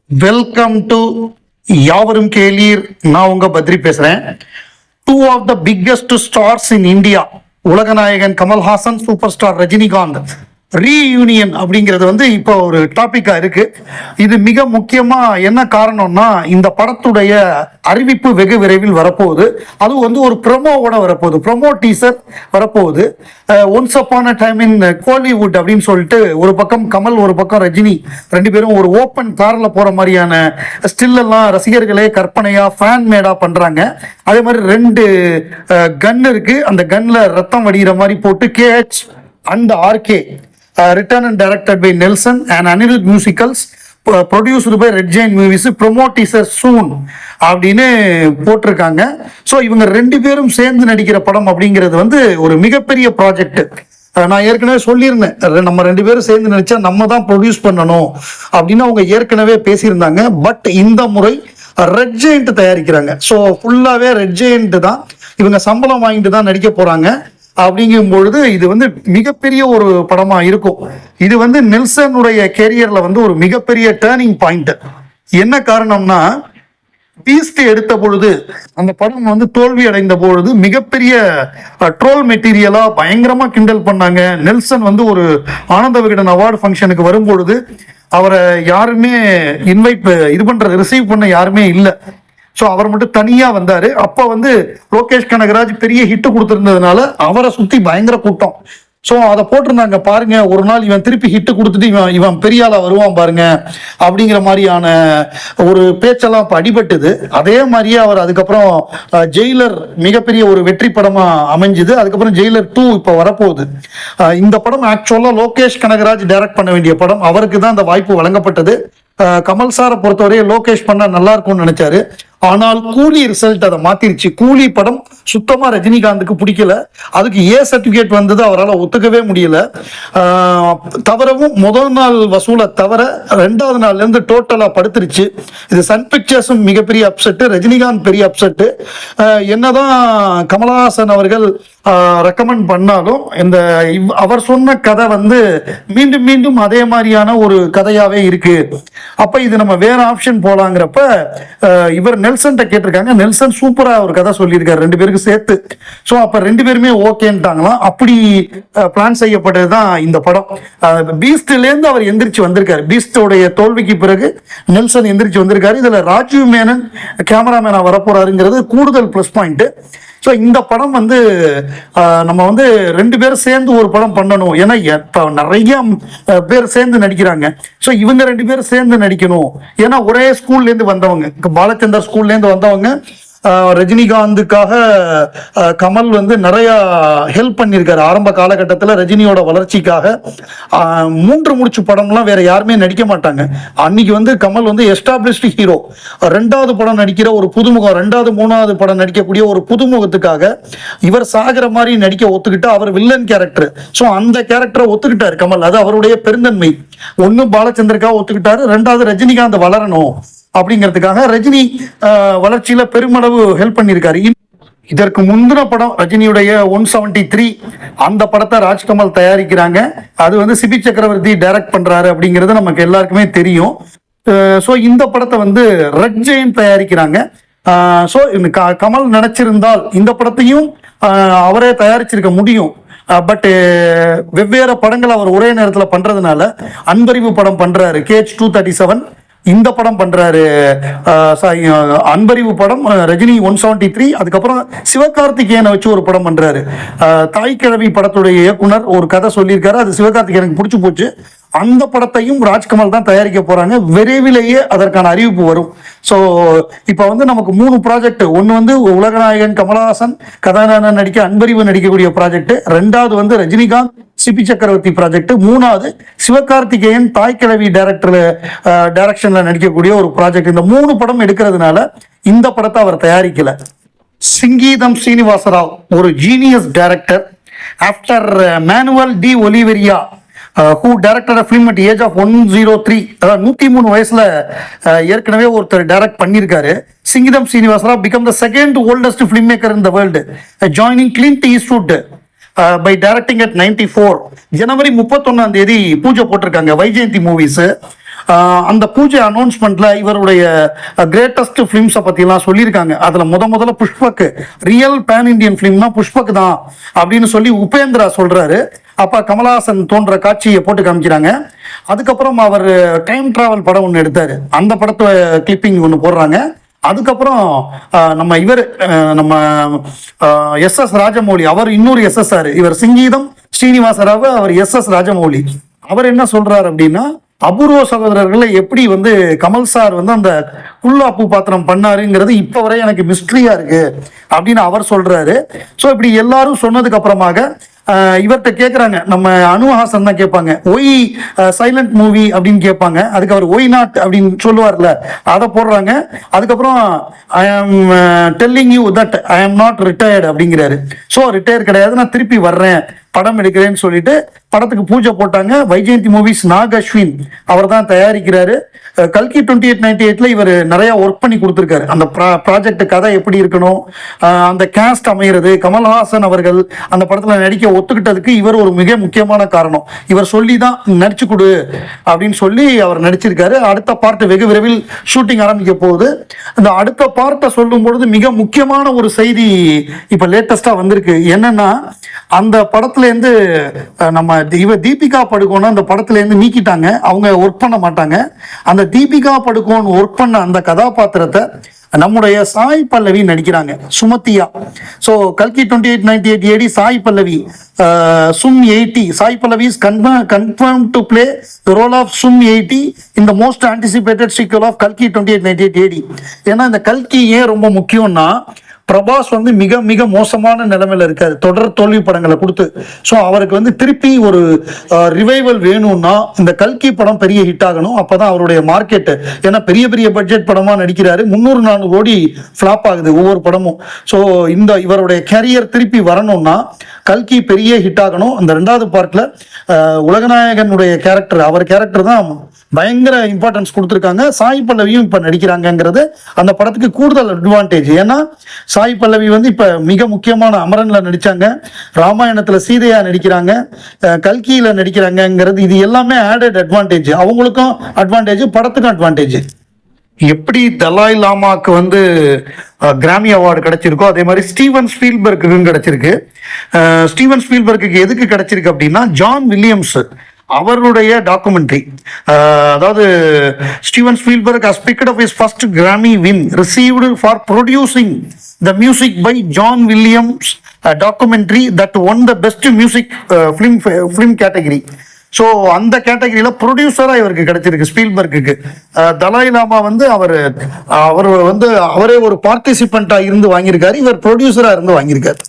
Welcome to யாவரும் கேளீர். நான் உங்க பத்ரி பேசுறேன். Two of the biggest stars in India, உலகநாயகன் Kamal Haasan, super star Rajinikanth reunion அப்படிங்கிறது இப்போ ஒரு டாபிக்கா இருக்கு. இது மிக முக்கியமா என்ன காரணம்னா, இந்த படத்துடைய அறிவிப்பு வெகு விரைவில் வரப்போகுது. அது ஒரு ப்ரொமோவோட வரப்போகுது, ப்ரொமோ டீசர் வரப்போகுது. Once upon a time in Kollywood அப்படின்னு சொல்லிட்டு ஒரு பக்கம் கமல், ஒரு பக்கம் ரஜினி, ரெண்டு பேரும் ஒரு ஓப்பன் கார்ல போற மாதிரியான ஸ்டில் எல்லாம் ரசிகர்களே கற்பனையா ஃபேன் மேடா பண்றாங்க. அதே மாதிரி ரெண்டு கன் இருக்கு, அந்த கன்ல ரத்தம் வடிகிற மாதிரி போட்டு KH and RK written and directed by Nelson and Anirudh Musicals, produced by Red Giant Movies, promo teaser soon அப்படின்னு போட்டிருக்காங்க. ஸோ இவங்க ரெண்டு பேரும் சேர்ந்து நடிக்கிற படம் அப்படிங்கிறது ஒரு மிகப்பெரிய ப்ராஜெக்ட். நான் ஏற்கனவே சொல்லியிருந்தேன், நம்ம ரெண்டு பேரும் சேர்ந்து நடிச்சா நம்ம தான் ப்ரொடியூஸ் பண்ணணும் அப்படின்னு அவங்க ஏற்கனவே பேசியிருந்தாங்க. பட் இந்த முறை ரெட் ஜெயண்ட் தயாரிக்கிறாங்க. ஸோ ஃபுல்லாகவே ரெட் ஜெயண்ட் தான், இவங்க சம்பளம் வாங்கிட்டு தான் நடிக்க போறாங்க. அப்படிங்கும் பொழுது இது மிகப்பெரிய ஒரு படமா இருக்கும். இது நெல்சனுடைய கேரியர்ல ஒரு மிகப்பெரிய டேர்னிங் பாயிண்ட். என்ன காரணம்னா, பீஸ்ட் எடுத்த பொழுது அந்த படம் தோல்வி அடைந்த பொழுது மிகப்பெரிய ட்ரோல் மெட்டீரியலா பயங்கரமா கிண்டல் பண்ணாங்க. நெல்சன் ஒரு ஆனந்த விகடன் அவார்டு ஃபங்க்ஷனுக்கு வரும்பொழுது அவரை யாருமே ரிசீவ் பண்ண யாருமே இல்லை. ஸோ அவர் மட்டும் தனியா வந்தாரு. அப்ப லோகேஷ் கனகராஜ் பெரிய ஹிட் கொடுத்திருந்ததுனால அவரை சுத்தி பயங்கர கூட்டம். ஸோ அதை போட்டிருந்தாங்க, பாருங்க ஒரு நாள் இவன் திருப்பி ஹிட் கொடுத்துட்டு இவன் பெரிய ஆளா வருவான் பாருங்க அப்படிங்கிற மாதிரியான ஒரு பேச்செல்லாம் இப்போ அடிபட்டுது. அதே மாதிரியே அவர் அதுக்கப்புறம் ஜெயிலர் மிகப்பெரிய ஒரு வெற்றி படமா அமைஞ்சுது. அதுக்கப்புறம் ஜெயிலர் 2 இப்போ வரப்போகுது. இந்த படம் ஆக்சுவலா லோகேஷ் கனகராஜ் டைரக்ட் பண்ண வேண்டிய படம். அவருக்கு தான் அந்த வாய்ப்பு வழங்கப்பட்டது. கமல் சாரை பொறுத்தவரையே லோகேஷ் பண்ண நல்லா இருக்கும்னு நினைச்சாரு. ஆனால் கூலி ரிசல்ட் அதை மாத்திருச்சு. கூலி படம் சுத்தமா ரஜினிகாந்துக்கு பிடிக்கல. அதுக்கு சர்டிபிகேட் வந்தது அவரால் ஒத்துக்கவே முடியல. தவிரவும் முதல் நாள் வசூலை தவிர ரெண்டாவது நாள்ல இருந்து டோட்டலா படுத்துருச்சு. இது சன் பிக்சர்ஸும் மிகப்பெரிய அப்செட், ரஜினிகாந்த் பெரிய அப்செட். என்னதான் கமலஹாசன் அவர்கள் ரெக்கமெண்ட் பண்ணாலும் இந்த அவர் சொன்ன கதை மீண்டும் மீண்டும் அதே மாதிரியான ஒரு கதையாவே இருக்கு. அப்ப இது நம்ம வேற ஆப்ஷன் போலாங்கிறப்ப இவர் நெல்சன் கேட்டிருக்காங்க. நெல்சன் சூப்பரா ஒரு கதை சொல்லியிருக்காரு ரெண்டு பேருக்கு சேர்த்து. ஸோ அப்ப ரெண்டு பேருமே ஓகேன்ட்டாங்களாம். அப்படி பிளான் செய்யப்பட்டதுதான் இந்த படம். பீஸ்ட்ல இருந்து அவர் எந்திரிச்சு வந்திருக்காரு. பீஸ்டோடைய தோல்விக்கு பிறகு நெல்சன் எந்திரிச்சு வந்திருக்காரு. இதுல ராஜீவ் மேனன் கேமராமேனா வரப்போறாருங்கிறது கூடுதல் பிளஸ் பாயிண்ட். ஸோ இந்த படம் நம்ம ரெண்டு பேரும் சேர்ந்து ஒரு படம் பண்ணணும். ஏன்னா இப்போ நிறைய பேர் சேர்ந்து நடிக்கிறாங்க. ஸோ இவங்க ரெண்டு பேரும் சேர்ந்து நடிக்கணும். ஏன்னா ஒரே ஸ்கூல்லேருந்து வந்தவங்க, பாலச்சந்தர் ஸ்கூல்லேருந்து வந்தவங்க. ரஜினிகாந்துக்காக கமல் நிறைய ஹெல்ப் பண்ணியிருக்காரு ஆரம்ப காலகட்டத்தில் ரஜினியோட வளர்ச்சிக்காக. 3 முடிச்சு படம்லாம் வேற யாருமே நடிக்க மாட்டாங்க. அன்னைக்கு கமல் எஸ்டாப்ளிஷ்டு ஹீரோ. 2வது படம் நடிக்கிற ஒரு புதுமுகம், 2வது 3வது படம் நடிக்கக்கூடிய ஒரு புதுமுகத்துக்காக இவர் சாகிற மாதிரி நடிக்க ஒத்துக்கிட்டு அவர் வில்லன் கேரக்டர். ஸோ அந்த கேரக்டரை ஒத்துக்கிட்டாரு கமல். அது அவருடைய பெருந்தன்மை. ஒன்னு பாலச்சந்தருக்காக ஒத்துக்கிட்டாரு, 2வது ரஜினிகாந்த் வளரணும் அப்படிங்கிறதுக்காக ரஜினி வளர்ச்சியில பெருமளவு ஹெல்ப் பண்ணியிருக்காரு. இதற்கு முந்தின படம் ரஜினியுடைய 173, அந்த படத்தை ராஜ்கமல் தயாரிக்கிறாங்க. அது சிபி சக்கரவர்த்தி டைரக்ட் பண்றாரு அப்படிங்கிறது நமக்கு எல்லாருக்குமே தெரியும். ஸோ இந்த படத்தை ரெட் ஜெயண்ட் தயாரிக்கிறாங்க. ஸோ கமல் நினைச்சிருந்தால் இந்த படத்தையும் அவரே தயாரிச்சிருக்க முடியும். பட் வெவ்வேறு படங்கள் அவர் ஒரே நேரத்தில் பண்றதுனால அன்பறிவு படம் பண்றாரு, KH 237. இந்த படம் பண்றாரு, அன்பறிவு படம் ரஜினி 173. அதுக்கப்புறம் சிவகார்த்திகேயனை வச்சு ஒரு படம் பண்றாரு. தாய்க்கிழவி படத்துடைய இயக்குனர் ஒரு கதை சொல்லியிருக்காரு, அது சிவகார்த்திகேயனுக்கு பிடிச்சி போச்சு. அந்த படத்தையும் ராஜ்கமல் தான் தயாரிக்க போறாங்க. விரைவிலேயே அதற்கான அறிவிப்பு வரும். ஸோ இப்போ நமக்கு 3 ப்ராஜெக்ட். ஒன்று உலகநாயகன் கமலஹாசன் கதாநாயகன் நடிக்க அன்பறிவு நடிக்கக்கூடிய ப்ராஜெக்ட். 2வது ரஜினிகாந்த் சிபி சக்கரவர்த்தி ப்ராஜெக்ட். 3வது சிவகார்த்திகேயன் தாய்க்கிழவி டைரக்ஷன்ல நடிக்கக்கூடிய ஒரு ப்ராஜெக்ட். இந்த 3 படம் எடுக்கிறதுனால இந்த படத்தை அவர் தயாரிக்கல. சிங்கீதம் ஸ்ரீனிவாசராவ் ஒரு genius director. After Manuel de Oliveira who directed a film at the age of 103, அதாவது 103 வயசுல ஏற்கனவே ஒருத்தர் டைரக்ட் பண்ணியிருக்காரு. சிங்கீதம் Srinivasarao become the second oldest filmmaker in the world, joining Clint Eastwood by directing at 94. ஜனவரி 31 பூஜை போட்டிருக்காங்க வைஜெயந்தி மூவிஸ். அந்த பூஜை அனௌன்ஸ்மெண்ட்ல இவருடைய கிரேட்டஸ்ட் ஃபிலிம்ஸை பற்றிலாம் சொல்லியிருக்காங்க. அதில் முதல்ல புஷ்பக் ரியல் பேன் இண்டியன் ஃபிலிம்னா புஷ்பக் தான் அப்படின்னு சொல்லி உபேந்திரா சொல்றாரு. அப்ப கமலஹாசன் தோன்ற காட்சியை போட்டு காமிக்கிறாங்க. அதுக்கப்புறம் அவர் டைம் டிராவல் படம் ஒன்று எடுத்தாரு, அந்த படத்தை கிளிப்பிங் ஒன்று போடுறாங்க. அதுக்கப்புறம் நம்ம எஸ்.எஸ். ராஜமௌலி, அவர் இன்னொரு எஸ்.எஸ்.ஆர், இவர் சிங்கீதம் ஸ்ரீனிவாசராவ், அவர் எஸ்.எஸ். ராஜமௌலி. அவர் என்ன சொல்றாரு அப்படின்னா, அபூர்வ சகோதரர்களை எப்படி கமல் சார் அந்த குல்லாப்பு பாத்திரம் பண்ணாருங்கிறது இப்ப வரை எனக்கு மிஸ்ட்ரியா இருக்கு அப்படின்னு அவர் சொல்றாரு. ஸோ இப்படி எல்லாரும் சொன்னதுக்கு அப்புறமாக இவர்கிட்ட கேட்குறாங்க, நம்ம அனுஹாசன் தான் கேட்பாங்க, ஒய் சைலண்ட் மூவி அப்படின்னு கேட்பாங்க. அதுக்கு அவர் ஒய் நாட் அப்படின்னு சொல்லுவார்ல, அதை போடுறாங்க. அதுக்கப்புறம் ஐ ஆம் telling you that I am not retired அப்படிங்கிறாரு. ஸோ ரிட்டையர் கிடையாது, நான் திருப்பி வர்றேன், படம் எடுக்கிறேன்னு சொல்லிட்டு படத்துக்கு பூஜை போட்டாங்க. வைஜெயந்தி மூவிஸ் நாக் அஸ்வின் அவர் தான் தயாரிக்கிறாரு. கல்கி 2898 இவர் நிறைய ஒர்க் பண்ணி கொடுத்துருக்காரு. அந்த ப்ராஜெக்ட் கதை எப்படி இருக்கணும், அந்த கேஸ்ட் அமைகிறது, கமல்ஹாசன் அவர்கள் அந்த படத்தில் நடிக்க ஒத்துக்கிட்டதுக்கு இவர் ஒரு மிக முக்கியமான காரணம். இவர் சொல்லி தான் நடிச்சு கொடு அப்படின்னு சொல்லி அவர் நடிச்சிருக்காரு. அடுத்த பார்ட் வெகு விரைவில் ஷூட்டிங் ஆரம்பிக்க போகுது. அந்த அடுத்த பார்ட்டை சொல்லும் பொழுது மிக முக்கியமான ஒரு செய்தி இப்போ லேட்டஸ்டாக வந்திருக்கு. என்னன்னா, அந்த படத்துலேருந்து நம்ம தீபிகா படுகோன் அந்த படத்துலேருந்து நீக்கிட்டாங்க, அவங்க ஒர்க் பண்ண மாட்டாங்க. அந்த தீபிகா படுகோன் ஒர்க் பண்ண அந்த கதாபாத்திரத்தை நம்முடைய சாய் பல்லவி நடிக்கிறாங்க, சுமத்தியா. ஸோ கல்கி 2898 AD Sai Pallavi, Sum 80, Sai Pallavi is confirmed to play the role of Sum 80 in the most anticipated sequel of கல்கி 2898 AD. ஏன்னா இந்த கல்கி ஏன் ரொம்ப முக்கியம்னா, பிரபாஸ் மிக மிக மோசமான நிலைமையில இருக்காரு, தொடர் தோல்வி படங்களை கொடுத்து. ஸோ அவருக்கு திருப்பி ஒரு ரிவைவல் வேணும்னா இந்த கல்கி படம் பெரிய ஹிட் ஆகணும். அப்பதான் அவருடைய மார்க்கெட், ஏன்னா பெரிய பெரிய பட்ஜெட் படமா நடிக்கிறாரு, 300-400 கோடி ஃபிளாப் ஆகுது ஒவ்வொரு படமும். ஸோ இவருடைய கேரியர் திருப்பி வரணும்னா கல்கி பெரிய ஹிட் ஆகணும். அந்த 2வது பார்ட்ல உலகநாயகனுடைய கேரக்டர், அவர் கேரக்டர் தான் பயங்கர இம்பார்ட்டன்ஸ் கொடுத்துருக்காங்க. சாய் பல்லவியும் இப்ப நடிக்கிறாங்கிறது அந்த படத்துக்கு கூடுதல் அட்வான்டேஜ். ஏன்னா சாய் பல்லவி இப்ப மிக முக்கியமான அமரன்ல நடிச்சாங்க, ராமாயணத்துல சீதையா நடிக்கிறாங்க, கல்கியில நடிக்கிறாங்கிறது, இது எல்லாமே ஆடட் அட்வான்டேஜ். அவங்களுக்கும் அட்வான்டேஜ், படத்துக்கும் அட்வான்டேஜ். எப்படி தலாய் லாமாக்கு கிராமி அவார்டு கிடைச்சிருக்கோ அதே மாதிரி ஸ்டீவன் ஸ்பீல்பர்க்குக்கும் கிடைச்சிருக்கு. ஸ்டீவன் ஸ்பீல்பர்க்கு எதுக்கு கிடைச்சிருக்கு அப்படின்னா, ஜான் வில்லியம்ஸ் அவருடைய டாக்குமெண்ட்ரி, அதாவது Steven Spielberg has picked up his first Grammy win received for producing the music by John Williams, a documentary that won the best music film category. So அந்த கேட்டகரியில ப்ரொடியூசரா இவருக்கு கிடைச்சிருக்கு ஸ்பீல்பர்க்கு. தலாய் லாமா அவரே ஒரு பார்ட்டிசிபெண்டா இருந்து வாங்கியிருக்காரு, இவர் ப்ரொடியூசரா இருந்து வாங்கியிருக்காரு.